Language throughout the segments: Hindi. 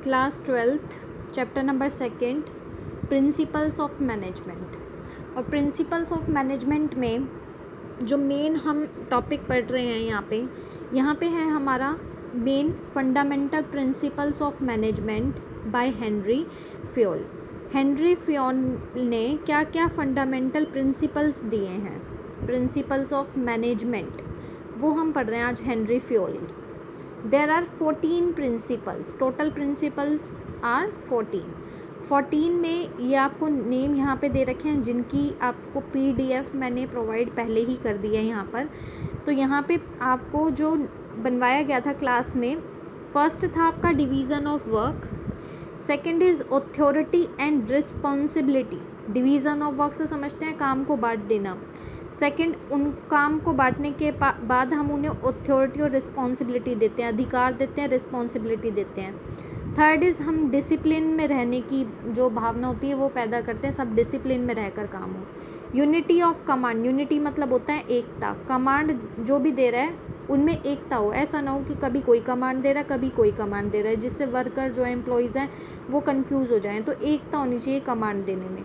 Class 12th chapter number 2 principles of management. और प्रिंसिपल्स ऑफ मैनेजमेंट में जो मेन हम टॉपिक पढ़ रहे हैं यहाँ पे है हमारा main fundamental principles of management by Henry Fayol. Henry Fayol ने क्या क्या फंडामेंटल प्रिंसिपल्स दिए हैं, प्रिंसिपल्स ऑफ मैनेजमेंट, वो हम पढ़ रहे हैं आज Henry Fayol. There are 14 principles, total principles are 14 में ये आपको नेम यहाँ पे दे रखे हैं जिनकी आपको PDF मैंने प्रोवाइड पहले ही कर दिया है यहाँ पर। तो यहाँ पे आपको जो बनवाया गया था क्लास में, फर्स्ट था आपका division of work, second is authority and responsibility. Division of work से समझते हैं काम को बांट देना। सेकंड, उन काम को बांटने के बाद हम उन्हें ऑथोरिटी और रिस्पॉन्सिबिलिटी देते हैं, अधिकार देते हैं, रिस्पॉन्सिबिलिटी देते हैं। थर्ड इज़ हम डिसिप्लिन में रहने की जो भावना होती है वो पैदा करते हैं, सब डिसिप्लिन में रहकर काम हो। यूनिटी ऑफ कमांड, यूनिटी मतलब होता है एकता, कमांड जो भी दे रहा है उनमें एकता हो, ऐसा ना हो कि कभी कोई कमांड दे रहा है कभी कोई कमांड दे रहा है, जिससे वर्कर जो एम्प्लॉयज़ हैं वो कंफ्यूज हो जाएं। तो एकता होनी चाहिए कमांड देने में।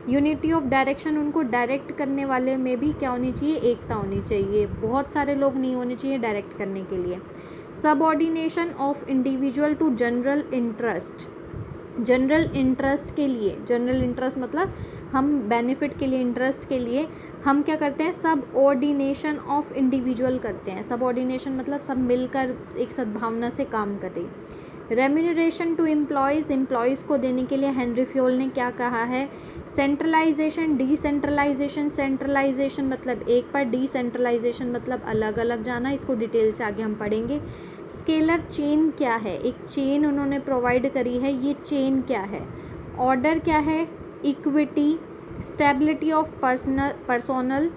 यूनिटी ऑफ डायरेक्शन, उनको डायरेक्ट करने वाले में भी क्या होनी चाहिए, एकता होनी चाहिए, बहुत सारे लोग नहीं होने चाहिए डायरेक्ट करने के लिए। Subordination of individual to general interest, general interest के लिए, जनरल इंटरेस्ट मतलब हम बेनिफिट के लिए, इंटरेस्ट के लिए हम क्या करते हैं, सबऑर्डिनेशन ऑफ इंडिविजुअल करते हैं। सबऑर्डिनेशन मतलब सब मिलकर एक सद्भावना से काम करें। रेम्यूनरेशन टू एम्प्लॉयज़, एम्प्लॉयज़ को देने के लिए हेनरी फ्योल ने क्या कहा है, सेंट्रलाइजेशन, डिसेंट्रलाइजेशन। सेंट्रलाइजेशन मतलब एक पर, डिसेंट्रलाइजेशन मतलब अलग अलग जाना, इसको डिटेल से आगे हम पढ़ेंगे। स्केलर चेन क्या है, एक चेन उन्होंने प्रोवाइड करी है, ये चेन क्या है। ऑर्डर क्या है, equity, stability of personnel,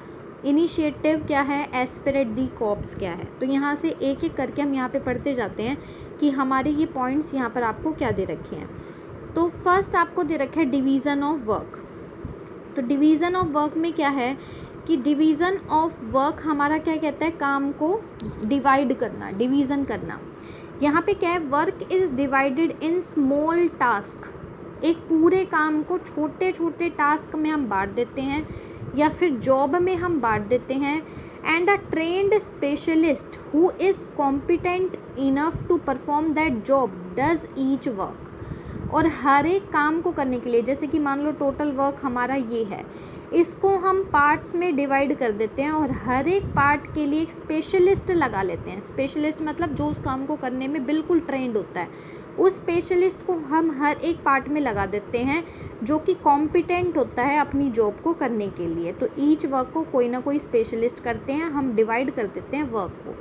initiative क्या है, एस्पिरेट दी कॉप्स क्या है। तो यहाँ से एक एक करके हम यहाँ पे पढ़ते जाते हैं कि हमारे ये पॉइंट्स यहाँ पर आपको क्या दे रखे हैं। तो फर्स्ट आपको दे रखा है डिवीज़न ऑफ वर्क। तो डिवीज़न ऑफ वर्क में क्या है कि डिवीज़न ऑफ वर्क हमारा क्या कहता है, काम को डिवाइड करना, डिवीज़न करना। यहाँ पे क्या है, work is divided in small task. एक पूरे काम को छोटे छोटे टास्क में हम बांट देते हैं या फिर जॉब में हम बांट देते हैं। And a trained specialist who is competent enough to perform that job does each work. और हर एक काम को करने के लिए, जैसे कि मान लो टोटल वर्क हमारा ये है, इसको हम पार्ट्स में डिवाइड कर देते हैं और हर एक पार्ट के लिए एक स्पेशलिस्ट लगा लेते हैं। स्पेशलिस्ट मतलब जो उस काम को करने में बिल्कुल ट्रेंड होता है, उस स्पेशलिस्ट को हम हर एक पार्ट में लगा देते हैं जो कि कॉम्पिटेंट होता है अपनी जॉब को करने के लिए। तो ईच वर्क को कोई ना कोई स्पेशलिस्ट करते हैं, हम डिवाइड कर देते हैं वर्क को।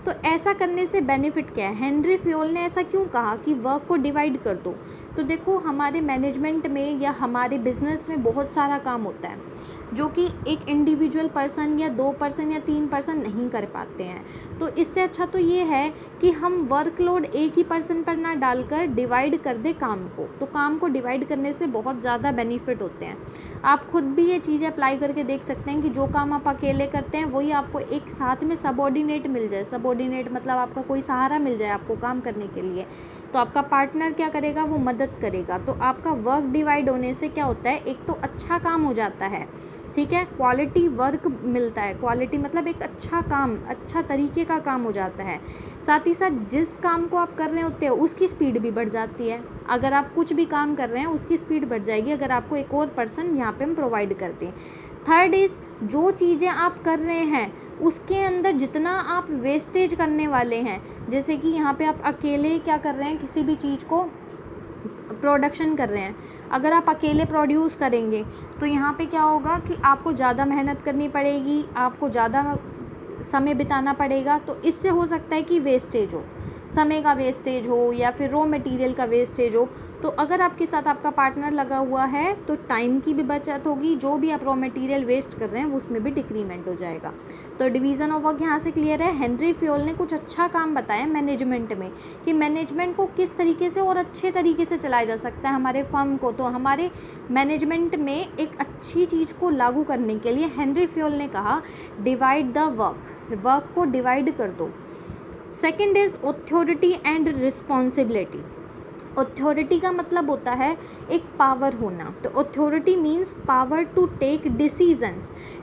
तो ऐसा करने से बेनिफिट क्या है, हेनरी फ्योल ने ऐसा क्यों कहा कि वर्क को डिवाइड कर दो। तो देखो हमारे मैनेजमेंट में या हमारे बिजनेस में बहुत सारा काम होता है जो कि एक इंडिविजुअल पर्सन या 2 पर्सन या 3 पर्सन नहीं कर पाते हैं। तो इससे अच्छा तो ये है कि हम वर्कलोड एक ही पर्सन पर ना डालकर डिवाइड कर दे काम को। तो काम को डिवाइड करने से बहुत ज़्यादा बेनिफिट होते हैं। आप खुद भी ये चीज़ें अप्लाई करके देख सकते हैं कि जो काम आप अकेले करते हैं वही आपको एक साथ में सबऑर्डिनेट मिल जाए। सबऑर्डिनेट मतलब आपका कोई सहारा मिल जाए आपको काम करने के लिए, तो आपका पार्टनर क्या करेगा, वो मदद करेगा। तो आपका वर्क डिवाइड होने से क्या होता है, एक तो अच्छा काम हो जाता है, ठीक है, क्वालिटी वर्क मिलता है। क्वालिटी मतलब एक अच्छा काम, अच्छा तरीके का काम हो जाता है। साथ ही साथ जिस काम को आप कर रहे होते हो उसकी स्पीड भी बढ़ जाती है। अगर आप कुछ भी काम कर रहे हैं उसकी स्पीड बढ़ जाएगी अगर आपको एक और पर्सन यहाँ पे हम प्रोवाइड करते हैं। थर्ड इज़, जो चीज़ें आप कर रहे हैं उसके अंदर जितना आप वेस्टेज करने वाले हैं, जैसे कि यहाँ पे आप अकेले क्या कर रहे हैं, किसी भी चीज़ को प्रोडक्शन कर रहे हैं, अगर आप अकेले प्रोड्यूस करेंगे तो यहाँ पे क्या होगा कि आपको ज़्यादा मेहनत करनी पड़ेगी, आपको ज़्यादा समय बिताना पड़ेगा। तो इससे हो सकता है कि वेस्टेज हो, समय का वेस्टेज हो या फिर रॉ मटेरियल का वेस्टेज हो। तो अगर आपके साथ आपका पार्टनर लगा हुआ है तो टाइम की भी बचत होगी, जो भी आप रॉ मटेरियल वेस्ट कर रहे हैं उसमें भी डिक्रीमेंट हो जाएगा। तो डिवीज़न ऑफ वर्क यहाँ से क्लियर है। हेनरी फ्योल ने कुछ अच्छा काम बताया मैनेजमेंट में कि मैनेजमेंट को किस तरीके से और अच्छे तरीके से चलाया जा सकता है हमारे फर्म को। तो हमारे मैनेजमेंट में एक अच्छी चीज़ को लागू करने के लिए हेनरी फ्योल ने कहा डिवाइड द वर्क, वर्क को डिवाइड कर दो। Second is authority and responsibility. Authority का मतलब होता है एक पावर होना। तो authority means power to take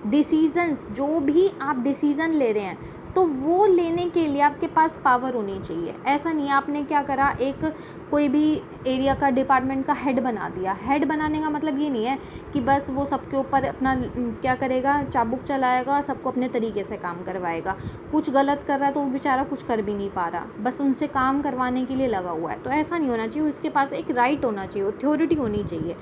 decisions जो भी आप डिसीज़न ले रहे हैं तो वो लेने के लिए आपके पास पावर होनी चाहिए। ऐसा नहीं है आपने क्या करा, एक कोई भी एरिया का डिपार्टमेंट का हेड बना दिया। हेड बनाने का मतलब ये नहीं है कि बस वो सबके ऊपर अपना क्या करेगा, चाबुक चलाएगा, सबको अपने तरीके से काम करवाएगा। कुछ गलत कर रहा है तो वो बेचारा कुछ कर भी नहीं पा रहा, बस उनसे काम करवाने के लिए लगा हुआ है। तो ऐसा नहीं होना चाहिए, उसके पास एक राइट होना चाहिए, अथॉरिटी होनी चाहिए।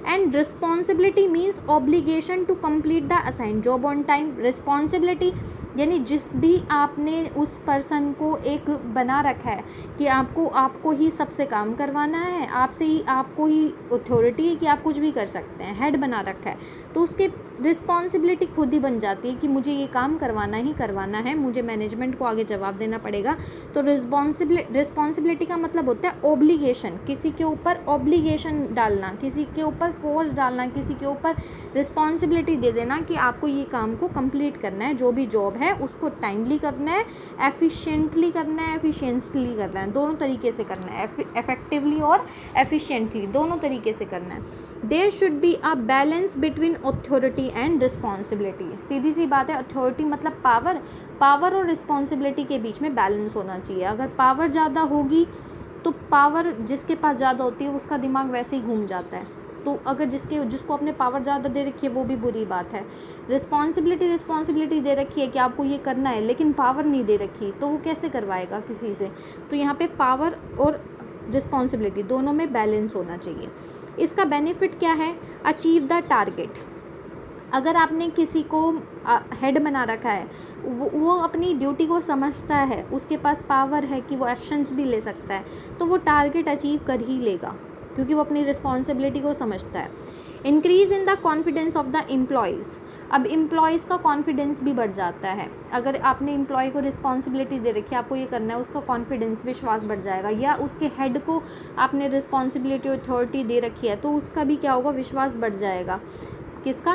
And responsibility means obligation to complete the assign job on time. Responsibility यानी जिस भी आपने उस पर्सन को एक बना रखा है कि आपको ही सबसे काम करवाना है, आपसे ही, आपको ही अथॉरिटी है कि आप कुछ भी कर सकते हैं, हेड बना रखा है, तो उसके रिस्पॉन्सिबिलिटी खुद ही बन जाती है कि मुझे ये काम करवाना ही करवाना है, मुझे मैनेजमेंट को आगे जवाब देना पड़ेगा। तो रिस्पॉन्सिबिलिटी का मतलब होता है ऑब्लिगेशन, किसी के ऊपर ऑब्लिगेशन डालना, किसी के ऊपर फोर्स डालना, किसी के ऊपर रिस्पॉन्सिबिलिटी दे देना कि आपको ये काम को कंप्लीट करना है, जो भी जॉब है उसको टाइमली करना है, एफिशिएंटली करना है, एफिशिएंटली करना है, दोनों तरीके से करना है, इफेक्टिवली और एफिशिएंटली दोनों तरीके से करना है। There should be a balance between authority and responsibility. सीधी सी बात है, अथॉरिटी मतलब पावर और रिस्पॉन्सिबिलिटी के बीच में बैलेंस होना चाहिए। अगर पावर ज़्यादा होगी तो पावर जिसके पास ज़्यादा होती है उसका दिमाग वैसे ही घूम जाता है, तो अगर जिसको आपने पावर ज़्यादा दे रखी है वो भी बुरी बात है। रिस्पॉन्सिबिलिटी दे रखी है कि आपको ये करना है लेकिन पावर नहीं दे रखी तो वो कैसे करवाएगा किसी से। तो यहाँ पे पावर और रिस्पॉन्सिबिलिटी दोनों में बैलेंस होना चाहिए। इसका बेनिफिट क्या है, अचीव द टारगेट। अगर आपने किसी को हेड बना रखा है, वो अपनी ड्यूटी को समझता है, उसके पास पावर है कि वो एक्शंस भी ले सकता है, तो वो टारगेट अचीव कर ही लेगा क्योंकि वो अपनी रिस्पॉन्सिबिलिटी को समझता है। Increase in the confidence of the employees. अब एम्प्लॉयज़ का कॉन्फिडेंस भी बढ़ जाता है। अगर आपने एम्प्लॉय को रिस्पॉन्सिबिलिटी दे रखी है, आपको ये करना है, उसका कॉन्फिडेंस, विश्वास बढ़ जाएगा। या उसके हेड को आपने रिस्पॉन्सिबिलिटी अथॉरिटी दे रखी है तो उसका भी क्या होगा, विश्वास बढ़ जाएगा। किसका,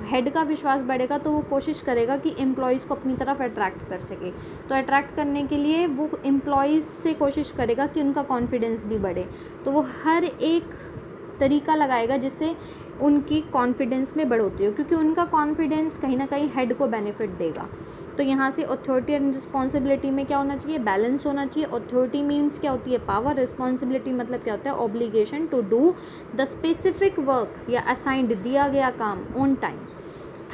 हेड का विश्वास बढ़ेगा तो वो कोशिश करेगा कि एम्प्लॉयज़ को अपनी तरफ अट्रैक्ट कर सके। तो अट्रैक्ट करने के लिए वो एम्प्लॉयज़ से कोशिश करेगा कि उनका कॉन्फिडेंस भी बढ़े, तो वो हर एक तरीका लगाएगा जिससे उनकी कॉन्फिडेंस में बढ़ोतरी हो, क्योंकि उनका कॉन्फिडेंस कहीं ना कहीं हेड को बेनिफिट देगा। तो यहाँ से अथॉरिटी एंड रिस्पॉन्सिबिलिटी में क्या होना चाहिए, बैलेंस होना चाहिए। अथॉरिटी मीन्स क्या होती है, पावर। रिस्पॉन्सिबिलिटी मतलब क्या होता है, obligation to do the specific work या असाइंड, दिया गया काम on time.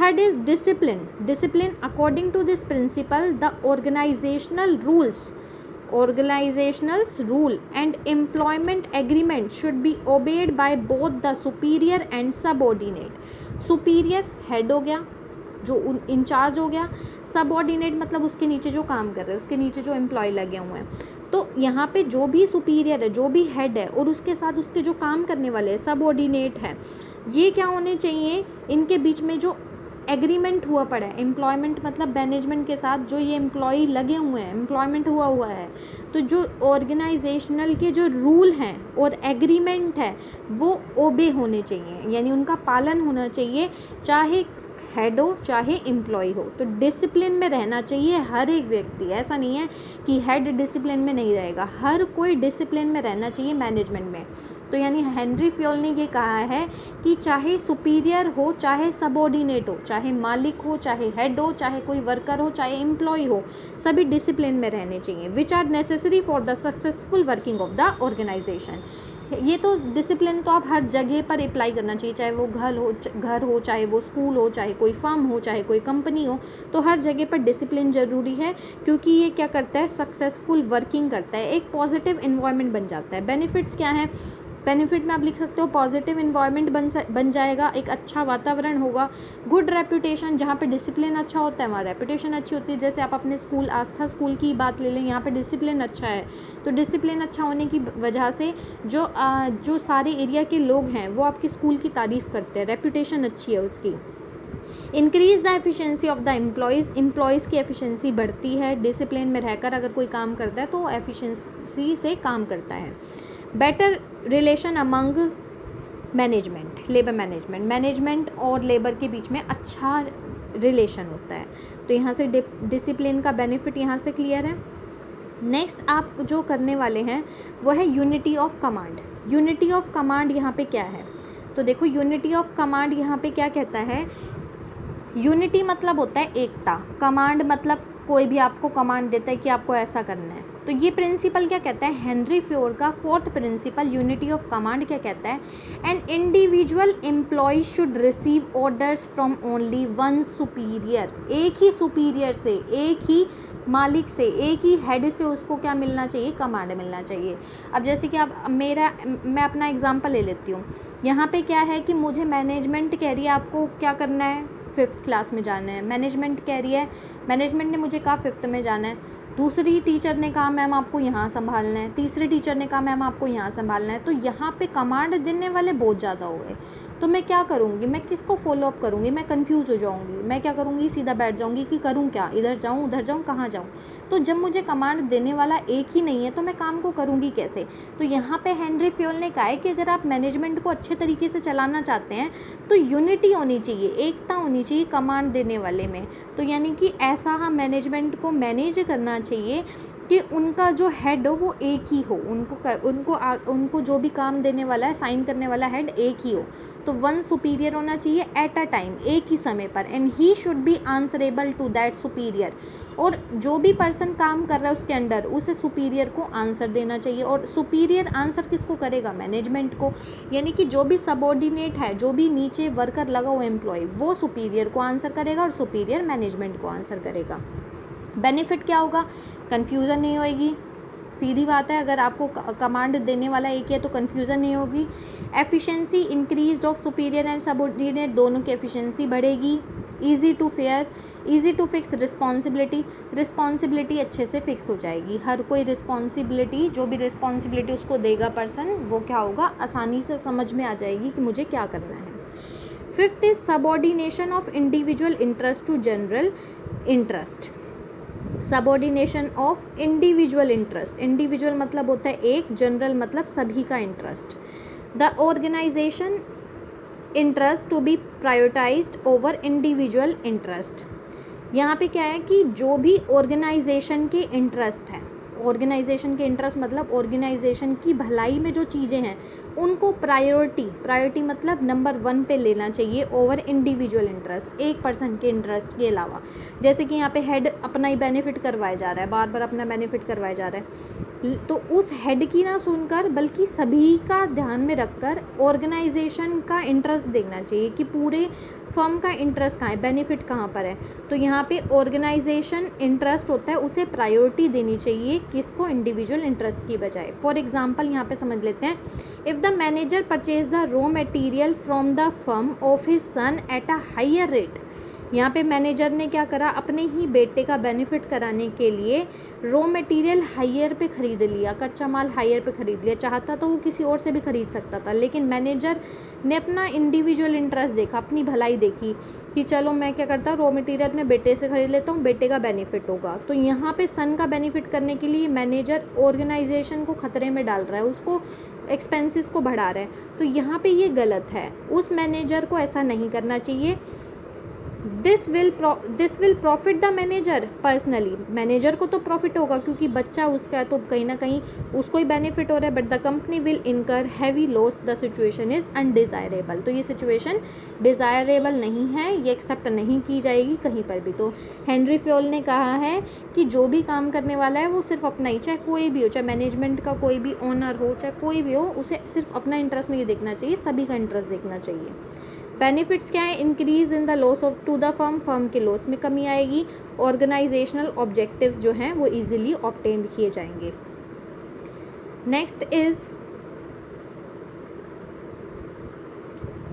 Third is discipline according to this principle the organisational rule and employment agreement should be obeyed by both the superior and subordinate. superior head हो गया, जो इंचार्ज हो गया। सबऑर्डिनेट मतलब उसके नीचे जो काम कर रहे हैं, उसके नीचे जो एम्प्लॉय लगे हुए हैं। तो यहाँ पे जो भी सुपीरियर है, जो भी हेड है, और उसके साथ उसके जो काम करने वाले हैं, सबऑर्डिनेट है, ये क्या होने चाहिए, इनके बीच में जो एग्रीमेंट हुआ पड़ा है, एम्प्लॉयमेंट मतलब मैनेजमेंट के साथ जो ये एम्प्लॉई लगे हुए हैं, एम्प्लॉयमेंट हुआ है, तो जो ऑर्गेनाइजेशनल के जो रूल हैं और एग्रीमेंट है वो ओबे होने चाहिए, यानी उनका पालन होना चाहिए, चाहे हेड हो चाहे एम्प्लॉय हो। तो डिसिप्लिन में रहना चाहिए हर एक व्यक्ति। ऐसा नहीं है कि हेड डिसिप्लिन में नहीं रहेगा, हर कोई डिसिप्लिन में रहना चाहिए मैनेजमेंट में। तो यानी हेनरी फ्योल ने ये कहा है कि चाहे सुपीरियर हो चाहे सबऑर्डिनेट हो, चाहे मालिक हो चाहे हेड हो, चाहे कोई वर्कर हो चाहे एम्प्लॉय हो, सभी डिसिप्लिन में रहने चाहिए, which are necessary for the successful working of the organisation. ये तो डिसिप्लिन तो आप हर जगह पर अप्लाई करना चाहिए, चाहे वो घर हो चाहे वो स्कूल हो, चाहे कोई फर्म हो, चाहे कोई कंपनी हो, तो हर जगह पर डिसिप्लिन ज़रूरी है, क्योंकि ये क्या करता है, सक्सेसफुल वर्किंग करता है, एक पॉजिटिव इन्वायरमेंट बन जाता है। बेनिफिट्स क्या हैं, बेनिफिट में आप लिख सकते हो पॉजिटिव इन्वायरमेंट बन जाएगा, एक अच्छा वातावरण होगा, गुड रेपुटेशन, जहाँ पे डिसिप्लिन अच्छा होता है वहाँ रेपुटेशन अच्छी होती है। जैसे आप अपने स्कूल, आस्था स्कूल की बात ले लें, यहाँ पे डिसिप्लिन अच्छा है, तो डिसिप्लिन अच्छा होने की वजह से जो सारे एरिया के लोग हैं वो आपके स्कूल की तारीफ़ करते हैं, रेपुटेशन अच्छी है उसकी। Increase the efficiency of the employees की एफिशिएंसी बढ़ती है, डिसिप्लिन में रहकर अगर कोई काम करता है तो एफिशिएंसी से काम करता है। Better relation among labour management और लेबर के बीच में अच्छा रिलेशन होता है। तो यहाँ से डिसिप्लिन का बेनिफिट यहाँ से क्लियर है। नेक्स्ट आप जो करने वाले हैं वो है unity of command. Unity of command यहाँ पे क्या है, तो देखो यूनिटी ऑफ कमांड यहाँ पे क्या कहता है, यूनिटी मतलब होता है एकता, कमांड मतलब कोई भी आपको कमांड देता है कि आपको ऐसा करना है। तो ये प्रिंसिपल क्या कहता है, हेनरी फ्योर का fourth principle unity of command क्या कहता है, an individual employ should receive orders from only one superior, एक ही सुपीरियर से, एक ही मालिक से, एक ही हेड से उसको क्या मिलना चाहिए, कमांड मिलना चाहिए। अब जैसे कि आप मैं अपना एग्जांपल ले लेती हूँ। यहाँ पे क्या है कि मुझे मैनेजमेंट कह रही है आपको क्या करना है, 5th क्लास में जाना है। मैनेजमेंट कह रही है, मैनेजमेंट ने मुझे कहा 5th में जाना है। दूसरी टीचर ने कहा मैम आपको यहाँ संभालना है, तीसरी टीचर ने कहा मैम आपको यहाँ संभालना है। तो यहाँ पे कमांड देने वाले बहुत ज़्यादा हो गए। तो मैं क्या करूँगी, मैं किसको फॉलो अप करूँगी, मैं कंफ्यूज हो जाऊँगी। मैं क्या करूँगी, सीधा बैठ जाऊँगी कि करूँ क्या, इधर जाऊँ उधर जाऊँ कहाँ जाऊँ। तो जब मुझे कमांड देने वाला एक ही नहीं है तो मैं काम को करूँगी कैसे। तो यहाँ पे हेनरी फ्योल ने कहा है कि अगर आप मैनेजमेंट को अच्छे तरीके से चलाना चाहते हैं तो यूनिटी होनी चाहिए, एकता होनी चाहिए कमांड देने वाले में। तो यानी कि ऐसा हम मैनेजमेंट को मैनेज करना चाहिए कि उनका जो हेड हो वो एक ही हो, उनको जो भी काम देने वाला है, साइन करने वाला हेड एक ही हो। तो वन सुपीरियर होना चाहिए एट अ टाइम, एक ही समय पर, and he should be answerable to that superior. और जो भी पर्सन काम कर रहा है उसके अंडर, उसे सुपीरियर को आंसर देना चाहिए। और सुपीरियर आंसर किसको करेगा, मैनेजमेंट को। यानी कि जो भी सबऑर्डिनेट है, जो भी नीचे वर्कर लगा हुआ एम्प्लॉय, वो सुपीरियर को आंसर करेगा और सुपीरियर मैनेजमेंट को आंसर करेगा। बेनिफिट क्या होगा, कन्फ्यूज़न नहीं होएगी, सीधी बात है। अगर आपको कमांड देने वाला एक है तो कन्फ्यूज़न नहीं होगी। Efficiency increased of superior and subordinate, दोनों की एफिशिएंसी बढ़ेगी। Easy to fair, easy to fix responsibility, responsibility अच्छे से फिक्स हो जाएगी। हर कोई रिस्पॉन्सिबिलिटी, जो भी रिस्पॉन्सिबिलिटी उसको देगा पर्सन, वो क्या होगा, आसानी से समझ में आ जाएगी कि मुझे क्या करना है। 5th is subordination of individual interest to general interest. Subordination of individual interest, individual मतलब होता है एक, जनरल मतलब सभी का interest. The organisation interest to be prioritised over individual interest. यहाँ पे क्या है कि जो भी ऑर्गेनाइजेशन के इंटरेस्ट हैं, ऑर्गेनाइजेशन के इंटरेस्ट मतलब ऑर्गेनाइजेशन की भलाई में जो चीज़ें हैं उनको प्रायोरिटी मतलब नंबर 1 पे लेना चाहिए ओवर इंडिविजुअल इंटरेस्ट, एक पर्सन के इंटरेस्ट के अलावा। जैसे कि यहाँ पे हेड अपना ही बेनिफिट करवाया जा रहा है, बार बार अपना बेनिफिट करवाया जा रहा है, तो उस हेड की ना सुनकर बल्कि सभी का ध्यान में रखकर ऑर्गेनाइजेशन का इंटरेस्ट देखना चाहिए कि पूरे फर्म का इंटरेस्ट कहाँ है, बेनिफिट कहाँ पर है। तो यहाँ पे ऑर्गेनाइजेशन इंटरेस्ट होता है, उसे प्रायोरिटी देनी चाहिए, किसको, इंडिविजुअल इंटरेस्ट की बजाय। फॉर एग्जांपल यहाँ पे समझ लेते हैं, if the manager purchase the raw material from the firm of his son at a higher rate. यहाँ पे मैनेजर ने क्या करा, अपने ही बेटे का बेनिफिट कराने के लिए रॉ मटेरियल हायर पे ख़रीद लिया, कच्चा माल हायर पे ख़रीद लिया। चाहता तो वो किसी और से भी ख़रीद सकता था, लेकिन मैनेजर ने अपना इंडिविजुअल इंटरेस्ट देखा, अपनी भलाई देखी कि चलो मैं क्या करता हूँ, रॉ मटेरियल अपने बेटे से ख़रीद लेता हूँ, बेटे का बेनिफिट होगा। तो यहाँ पे सन का बेनिफिट करने के लिए मैनेजर ऑर्गेनाइजेशन को ख़तरे में डाल रहा है, उसको एक्सपेंसेस को बढ़ा रहा है। तो यहाँ पे ये गलत है, उस मैनेजर को ऐसा नहीं करना चाहिए। This will profit the manager personally, manager को तो प्रॉफिट होगा क्योंकि बच्चा उसका है, तो कहीं ना कहीं उसको ही बेनिफिट हो रहा है, बट द कंपनी विल इनकर heavy loss, the situation is undesirable. तो ये सिचुएशन डिज़ायरेबल नहीं है, ये एक्सेप्ट नहीं की जाएगी कहीं पर भी। तो हेनरी फ्योल ने कहा है कि जो भी काम करने वाला है वो सिर्फ अपना ही, चाहे कोई भी हो, चाहे मैनेजमेंट का कोई भी ओनर हो, चाहे कोई भी हो, उसे सिर्फ अपना इंटरेस्ट नहीं देखना चाहिए, सभी का इंटरेस्ट देखना चाहिए। बेनिफिट्स क्या है, increase in the loss of to the firm के लॉस में कमी आएगी। ऑर्गेनाइजेशनल ऑब्जेक्टिव्स जो हैं वो इजीली ऑब्टेन किए जाएंगे।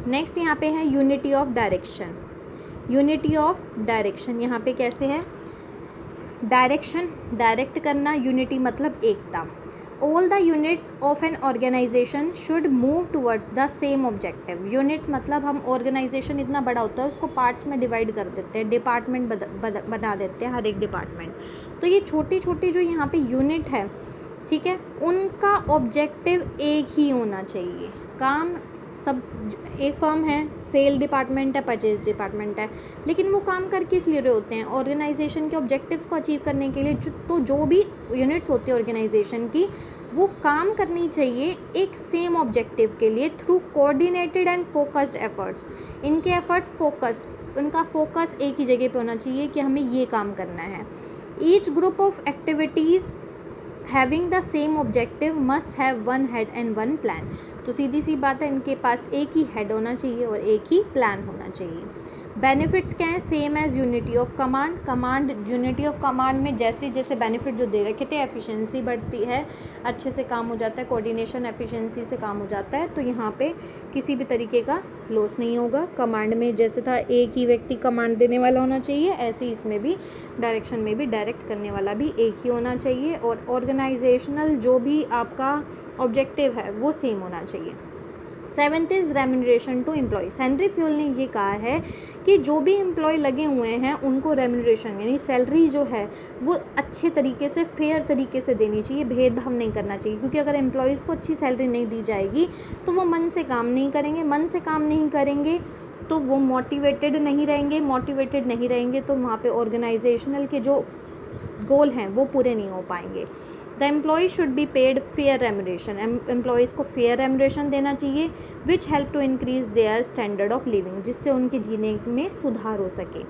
नेक्स्ट यहाँ पे है unity of direction. Unity of direction यहाँ पे कैसे है, डायरेक्शन डायरेक्ट करना, यूनिटी मतलब एकता। All the units of an organization should move towards the same objective। Units मतलब हम ऑर्गेनाइजेशन इतना बड़ा होता है उसको पार्ट्स में डिवाइड कर देते हैं, डिपार्टमेंट बना देते हैं हर एक डिपार्टमेंट। तो ये छोटी छोटी जो यहाँ पे यूनिट है, ठीक है, उनका ऑब्जेक्टिव एक ही होना चाहिए, काम सब एक फर्म है, सेल डिपार्टमेंट है, परचेज डिपार्टमेंट है, लेकिन वो काम कर किस लिए रहे होते हैं? ऑर्गेनाइजेशन के ऑब्जेक्टिव्स को अचीव करने के लिए। तो जो भी यूनिट्स होती है ऑर्गेनाइजेशन की, वो काम करनी चाहिए एक सेम ऑब्जेक्टिव के लिए through coordinated and focused efforts. इनके एफर्ट्स फोकस्ड, उनका फोकस एक ही जगह पे होना चाहिए कि हमें ये काम करना है। Each group of activities having the same objective must have one head and one plan. तो सीधी सी बात है, इनके पास एक ही हेड होना चाहिए और एक ही प्लान होना चाहिए। बेनिफिट्स क्या है? Same as unity of command unity of command में जैसे जैसे बेनिफिट जो दे रखे थे, एफिशिएंसी बढ़ती है, अच्छे से काम हो जाता है, कोऑर्डिनेशन एफिशिएंसी से काम हो जाता है, तो यहाँ पे किसी भी तरीके का लॉस नहीं होगा। कमांड में जैसे था एक ही व्यक्ति कमांड देने वाला होना चाहिए, ऐसे ही इसमें भी डायरेक्शन में भी डायरेक्ट करने वाला भी एक ही होना चाहिए, और ऑर्गेनाइजेशनल जो भी आपका ऑब्जेक्टिव है वो सेम होना चाहिए। 7th is remuneration to employees. Henri Fayol ने ये कहा है कि जो भी एम्प्लॉय लगे हुए हैं उनको रेम्यूनरेशन यानी सैलरी जो है वो अच्छे तरीके से, फेयर तरीके से देनी चाहिए, भेदभाव नहीं करना चाहिए, क्योंकि अगर एम्प्लॉयज़ को अच्छी सैलरी नहीं दी जाएगी तो वो मन से काम नहीं करेंगे, मन से काम नहीं करेंगे तो वो मोटिवेटेड नहीं रहेंगे तो वहाँ पे ऑर्गेनाइजेशनल के जो गोल हैं वो पूरे नहीं हो पाएंगे। The employee should be paid fair remuneration. Employees को फेयर रेम्यूनरेशन देना चाहिए, which help to increase their standard of living, जिससे उनके जीने में सुधार हो सके।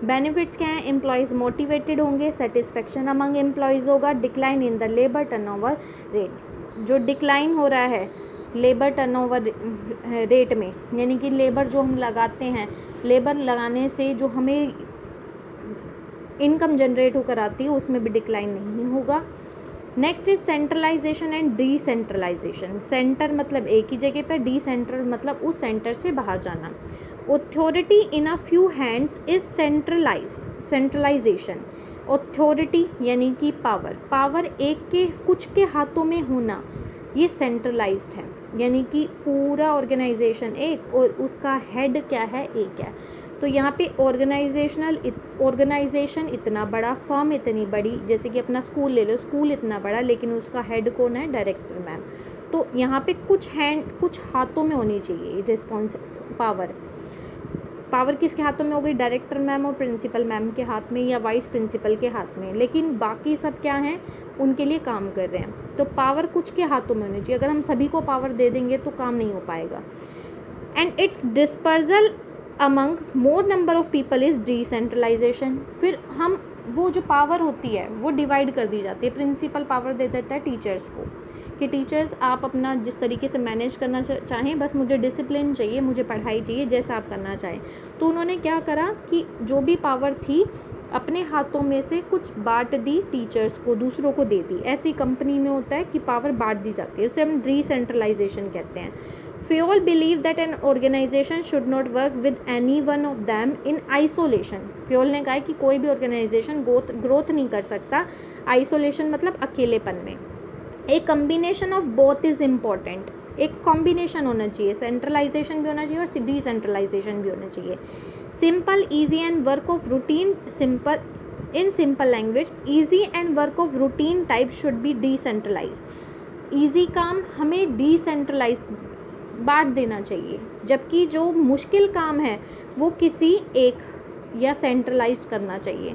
बेनिफिट्स क्या हैं? एम्प्लॉयज़ मोटिवेटेड होंगे, सेटिस्फेक्शन अमंग एम्प्लॉयज़ होगा, decline in the labour turnover rate. जो डिक्लाइन हो रहा है लेबर टर्नओवर रेट में, यानी कि लेबर जो हम लगाते हैं, लेबर लगाने से जो हमें इनकम जनरेट होकर आती है उसमें भी डिक्लाइन नहीं होगा। Next is centralisation and decentralisation. Centre मतलब एक ही जगह पर, डिसेंट्रल मतलब उस सेंटर से बाहर जाना। Authority in a few hands is centralisation. Authority यानी कि पावर एक के कुछ के हाथों में होना, ये सेंट्रलाइज्ड है, यानी कि पूरा ऑर्गेनाइजेशन एक और उसका हेड क्या है? एक है। तो यहाँ पे ऑर्गेनाइजेशन इतना बड़ा, फर्म इतनी बड़ी, जैसे कि अपना स्कूल ले लो, स्कूल इतना बड़ा लेकिन उसका हेड कौन है? Director ma'am. तो यहाँ पे कुछ हाथों में होनी चाहिए पावर किसके हाथों में हो गई? डायरेक्टर मैम और प्रिंसिपल मैम के हाथ में या वाइस प्रिंसिपल के हाथ में, लेकिन बाकी सब क्या हैं? उनके लिए काम कर रहे हैं। तो पावर कुछ के हाथों में होनी चाहिए। अगर हम सभी को पावर दे देंगे तो काम नहीं हो पाएगा। And its dispersal among more number of people is decentralisation. फिर हम वो जो पावर होती है वो डिवाइड कर दी जाती है। प्रिंसिपल पावर दे देता है टीचर्स को कि टीचर्स आप अपना जिस तरीके से मैनेज करना चाहें, बस मुझे डिसिप्लिन चाहिए, मुझे पढ़ाई चाहिए, जैसा आप करना चाहें। तो उन्होंने क्या करा कि जो भी पावर थी अपने हाथों में से कुछ बांट दी, टीचर्स को दूसरों को दे दी। ऐसी कंपनी में होता है कि पावर बांट दी जाती है, उसे हम डिसेंट्रलाइजेशन कहते हैं। Fayol believed that an organization should not work with any one of them in isolation. Fayol ने कहा कि कोई भी ऑर्गेनाइजेशन ग्रोथ नहीं कर सकता आइसोलेशन मतलब अकेलेपन में। एक combination of both is important. एक कॉम्बिनेशन होना चाहिए, सेंट्रलाइजेशन भी होना चाहिए और डिसेंट्रलाइजेशन भी होना चाहिए। Simple, easy and work of routine, simple language, easy and work of routine type should be decentralise. Easy काम हमें डिसेंट्रलाइज बांट देना चाहिए, जबकि जो मुश्किल काम है वो किसी एक या सेंट्रलाइज करना चाहिए।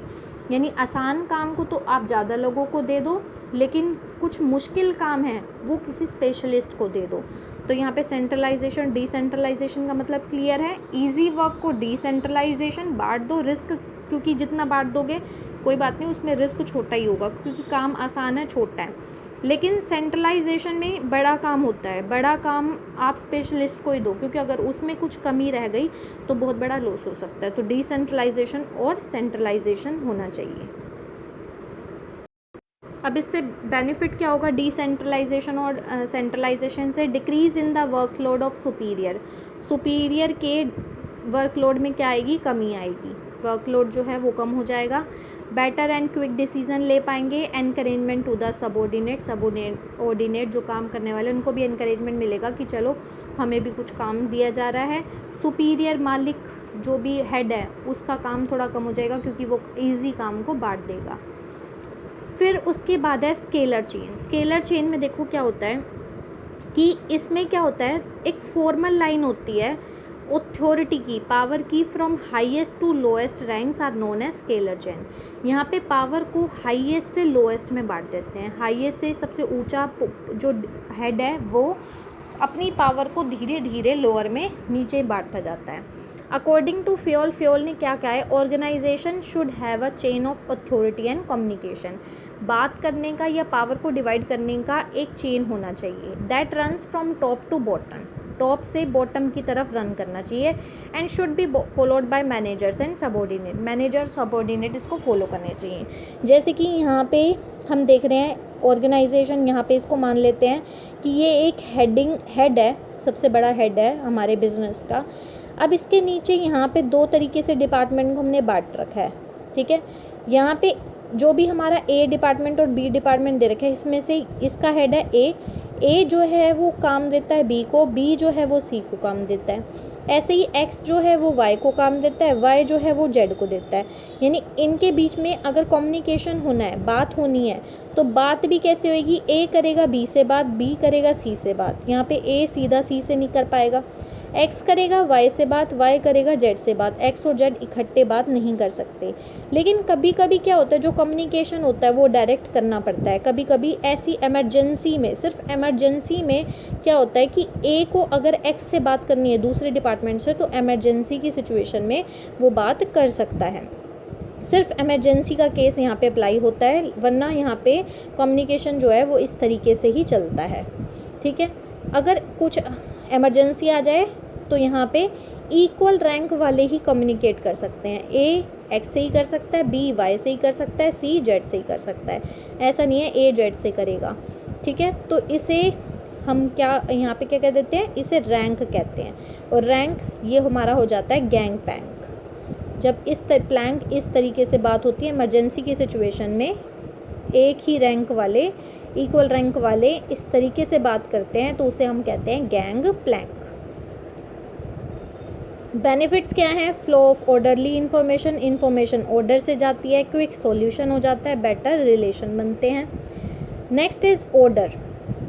यानी आसान काम को तो आप ज़्यादा लोगों को दे दो, लेकिन कुछ मुश्किल काम है वो किसी स्पेशलिस्ट को दे दो। तो यहाँ पे सेंट्रलाइजेशन डिसेंट्रलाइजेशन का मतलब क्लियर है। इजी वर्क को डिसेंट्रलाइजेशन बांट दो, रिस्क क्योंकि जितना बांट दोगे कोई बात नहीं, उसमें रिस्क छोटा ही होगा क्योंकि काम आसान है, छोटा है। लेकिन सेंट्रलाइजेशन में बड़ा काम होता है, बड़ा काम आप स्पेशलिस्ट को ही दो, क्योंकि अगर उसमें कुछ कमी रह गई तो बहुत बड़ा लॉस हो सकता है। तो डिसेंट्रलाइजेशन और सेंट्रलाइजेशन होना चाहिए। अब इससे बेनिफिट क्या होगा डिसेंट्रलाइजेशन और सेंट्रलाइजेशन से? Decrease in the workload of superior के वर्कलोड में क्या आएगी? कमी आएगी। वर्कलोड जो है वो कम हो जाएगा। बेटर एंड क्विक डिसीजन ले पाएंगे। एनकरेजमेंट टू द सबऑर्डिनेट जो काम करने वाले उनको भी एनकरेजमेंट मिलेगा कि चलो हमें भी कुछ काम दिया जा रहा है। सुपीरियर मालिक जो भी हेड है उसका काम थोड़ा कम हो जाएगा क्योंकि वो ईजी काम को बांट देगा। फिर उसके बाद है स्केलर चेन। स्केलर चेन में देखो क्या होता है कि इसमें क्या होता है, एक फॉर्मल लाइन होती है ऑथोरिटी की, पावर की, from highest to lowest ranks are known as scalar chain. यहाँ पे पावर को हाईएस्ट से लोएस्ट में बांट देते हैं। हाईएस्ट से सबसे ऊंचा जो हेड है वो अपनी पावर को धीरे धीरे लोअर में नीचे बांटता जाता है। अकॉर्डिंग टू फ्योल, फ्योल ने क्या कहा है, organisation should have a chain of authority and communication. बात करने का या पावर को डिवाइड करने का एक चेन होना चाहिए, that runs from top to bottom, top से बॉटम की तरफ रन करना चाहिए, and should be followed by managers and subordinate, manager subordinate इसको फॉलो करने चाहिए। जैसे कि यहाँ पे हम देख रहे हैं ऑर्गेनाइजेशन, यहाँ पे इसको मान लेते हैं कि ये एक हेड है, सबसे बड़ा हेड है हमारे बिजनेस का। अब इसके नीचे यहाँ पे दो तरीके से डिपार्टमेंट को हमने बांट रखा है, ठीक है। यहाँ पे जो भी हमारा ए डिपार्टमेंट और बी डिपार्टमेंट दे रखा है, इसमें से इसका हेड है ए जो है वो काम देता है बी को, बी जो है वो सी को काम देता है। ऐसे ही एक्स जो है वो वाई को काम देता है, वाई जो है वो जेड को देता है। यानी इनके बीच में अगर कम्युनिकेशन होना है, बात होनी है, तो बात भी कैसे होएगी, ए करेगा बी से बात, बी करेगा सी से बात। यहाँ पे ए सीधा सी से नहीं कर पाएगा, एक्स करेगा वाई से बात, वाई करेगा जेड से बात। एक्स और जेड इकट्ठे बात नहीं कर सकते। लेकिन कभी कभी क्या होता है, जो कम्युनिकेशन होता है वो डायरेक्ट करना पड़ता है। कभी कभी ऐसी इमरजेंसी में, सिर्फ इमरजेंसी में क्या होता है कि ए को अगर एक्स से बात करनी है दूसरे डिपार्टमेंट से, तो इमरजेंसी की सिचुएशन में वो बात कर सकता है। सिर्फ इमरजेंसी का केस यहाँ पे अप्लाई होता है, वरना यहाँ पे कम्युनिकेशन जो है वो इस तरीके से ही चलता है, ठीक है। अगर कुछ इमरजेंसी आ जाए तो यहाँ पे इक्वल रैंक वाले ही कम्युनिकेट कर सकते हैं। ए एक्स से ही कर सकता है, बी वाई से ही कर सकता है, सी जेड से ही कर सकता है। ऐसा नहीं है ए जेड से करेगा, ठीक है। तो इसे हम क्या यहाँ पे क्या कह देते हैं, इसे रैंक कहते हैं। और रैंक ये हमारा हो जाता है गैंग पैंक। जब प्लैंक इस तरीके से बात होती है इमरजेंसी की सिचुएशन में, एक ही रैंक वाले, इक्वल रैंक वाले इस तरीके से बात करते हैं, तो उसे हम कहते हैं गैंग प्लैंक। बेनिफिट्स क्या हैं, flow of orderly information, information order से जाती है, क्विक सॉल्यूशन हो जाता है, बेटर रिलेशन बनते हैं। Next is order.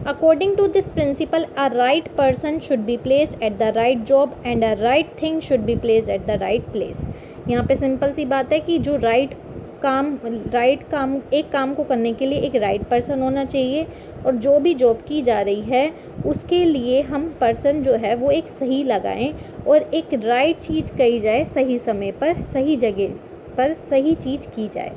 According to this principle, a right person should be placed at the right job and a right thing should be placed at the right place. यहाँ पे सिंपल सी बात है कि जो राइट काम, एक काम को करने के लिए एक राइट पर्सन होना चाहिए, और जो भी जॉब की जा रही है उसके लिए हम पर्सन जो है वो एक सही लगाएं और एक राइट चीज़ कही जाए, सही समय पर सही जगह पर सही चीज़ की जाए।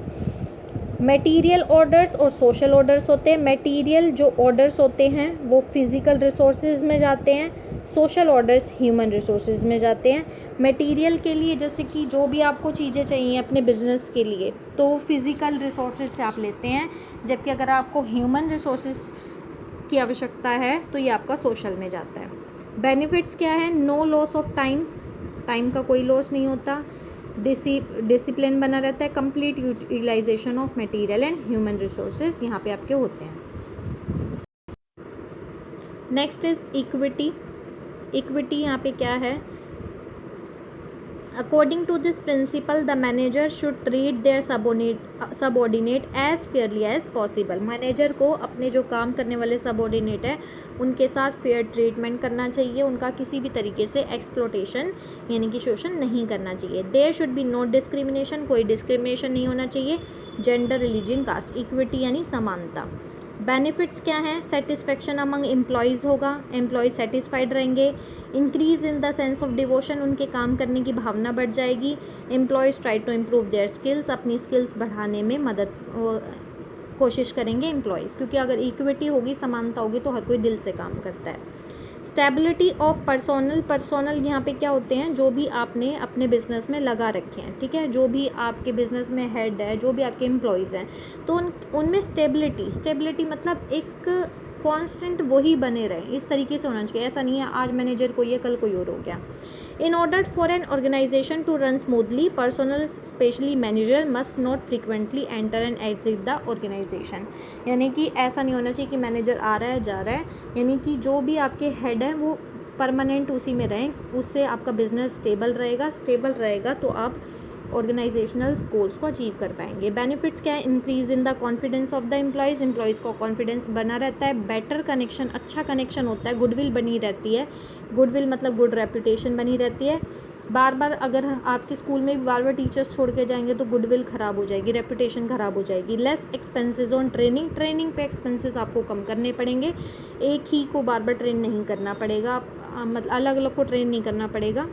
मटेरियल ऑर्डर्स और सोशल ऑर्डर्स होते हैं। मटेरियल जो ऑर्डर्स होते हैं वो फिज़िकल रिसोर्सेज में जाते हैं, सोशल ऑर्डर्स ह्यूमन रिसोर्सेज में जाते हैं। मटेरियल के लिए जैसे कि जो भी आपको चीज़ें चाहिए अपने बिजनेस के लिए, तो फिज़िकल रिसोर्सेज से आप लेते हैं, जबकि अगर आपको ह्यूमन रिसोर्सेज की आवश्यकता है तो ये आपका सोशल में जाता है। बेनिफिट्स क्या है, no loss of time, time का कोई लॉस नहीं होता, डिसिप्लिन बना रहता है, complete utilisation of material and human resources यहाँ पे आपके होते हैं। Next is equity. इक्विटी यहाँ पे क्या है, according to this principle the manager should treat their subordinate as fairly as possible. Manager को अपने जो काम करने वाले सबऑर्डिनेट है उनके साथ फेयर ट्रीटमेंट करना चाहिए, उनका किसी भी तरीके से एक्सप्लोटेशन यानी कि शोषण नहीं करना चाहिए। There should be no discrimination, कोई डिस्क्रिमिनेशन नहीं होना चाहिए। जेंडर, रिलीजन, कास्ट, इक्विटी यानी समानता। बेनिफिट्स क्या हैं, सेटिस्फेक्शन अमंग एम्प्लॉयज़ होगा, एम्प्लॉयज़ सेटिस्फाइड रहेंगे। Increase in the sense of devotion, उनके काम करने की भावना बढ़ जाएगी। Employees try to improve their skills, अपनी स्किल्स बढ़ाने में कोशिश करेंगे एम्प्लॉयज़, क्योंकि अगर इक्विटी होगी, समानता होगी, तो हर कोई दिल से काम करता है। स्टेबिलिटी ऑफ पर्सोनल यहाँ पे क्या होते हैं, जो भी आपने अपने बिजनेस में लगा रखे हैं, ठीक है, जो भी आपके बिजनेस में हेड है, जो भी आपके एम्प्लॉयज़ हैं, तो उनमें स्टेबिलिटी मतलब एक कांस्टेंट वही बने रहे, इस तरीके से होना चाहिए। ऐसा नहीं है आज मैनेजर कोई है कल कोई और हो गया। In order for an organisation to run smoothly, personnel specially manager must not frequently enter and exit the organisation. यानी कि ऐसा नहीं होना चाहिए कि मैनेजर आ रहा है जा रहा है, यानी कि जो भी आपके हेड है वो परमानेंट उसी में रहें, उससे आपका बिजनेस स्टेबल रहेगा तो आप ऑर्गेनाइजेशनल गोल्स को अचीव कर पाएंगे। बेनिफिट्स क्या है? Increase in the confidence of the employees को कॉन्फिडेंस बना रहता है, बेटर कनेक्शन, अच्छा कनेक्शन होता है, गुडविल बनी रहती है, गुडविल मतलब गुड रेपुटेशन बनी रहती है। बार बार अगर आपके स्कूल में भी बार बार टीचर्स छोड़ के जाएंगे तो गुडविल ख़राब हो जाएगी, रेपुटेशन ख़राब हो जाएगी। लेस एक्सपेंसेस ऑन ट्रेनिंग पे एक्सपेंसेस आपको कम करने पड़ेंगे, एक ही को बार बार ट्रेन नहीं करना पड़ेगा, मतलब अलग अलग को ट्रेन नहीं करना पड़ेगा।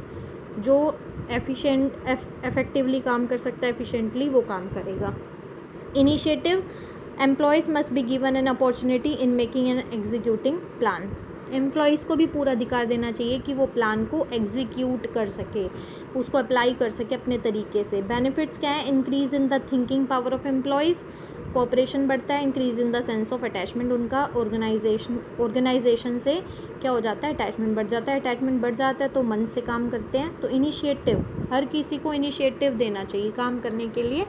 जो इफ़ेक्टिवली काम कर सकता है, एफिशिएंटली, वो काम करेगा। Initiative, employees must be given an opportunity in making and executing plan. Employees को भी पूरा अधिकार देना चाहिए कि वो प्लान को एग्जीक्यूट कर सके, उसको अप्लाई कर सके अपने तरीके से। बेनिफिट्स क्या है? Increase in the thinking power of employees, cooperation बढ़ता है, increase in the sense of attachment, उनका ऑर्गेनाइजेशन से क्या हो जाता है? अटैचमेंट बढ़ जाता है, अटैचमेंट बढ़ जाता है तो मन से काम करते हैं। तो इनिशिएटिव, हर किसी को इनिशिएटिव देना चाहिए काम करने के लिए,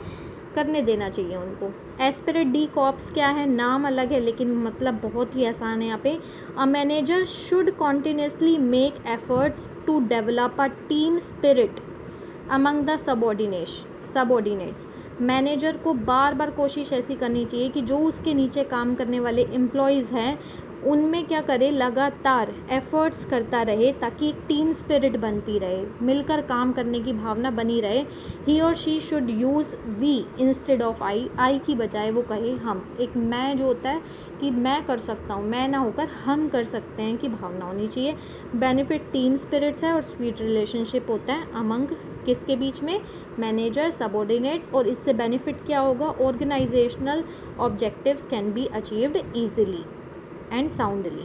करने देना चाहिए उनको। एस्पिरेट डी कॉप्स क्या है? नाम अलग है लेकिन मतलब बहुत ही आसान है यहाँ पे। A manager should continuously make efforts to develop a team spirit among the subordinates. Manager को बार बार कोशिश ऐसी करनी चाहिए कि जो उसके नीचे काम करने वाले एम्प्लॉयज़ हैं उनमें क्या करे, लगातार एफर्ट्स करता रहे ताकि एक टीम स्पिरिट बनती रहे, मिलकर काम करने की भावना बनी रहे। ही और she should use we instead of I की बजाय वो कहे हम। एक मैं जो होता है कि मैं कर सकता हूँ, मैं ना होकर हम कर सकते हैं की भावना होनी चाहिए। बेनिफिट टीम स्पिरिट्स है और स्वीट रिलेशनशिप होता है अमंग किसके बीच में? Manager, subordinates. और इससे बेनिफिट क्या होगा? Organisational objectives can be achieved easily and soundly।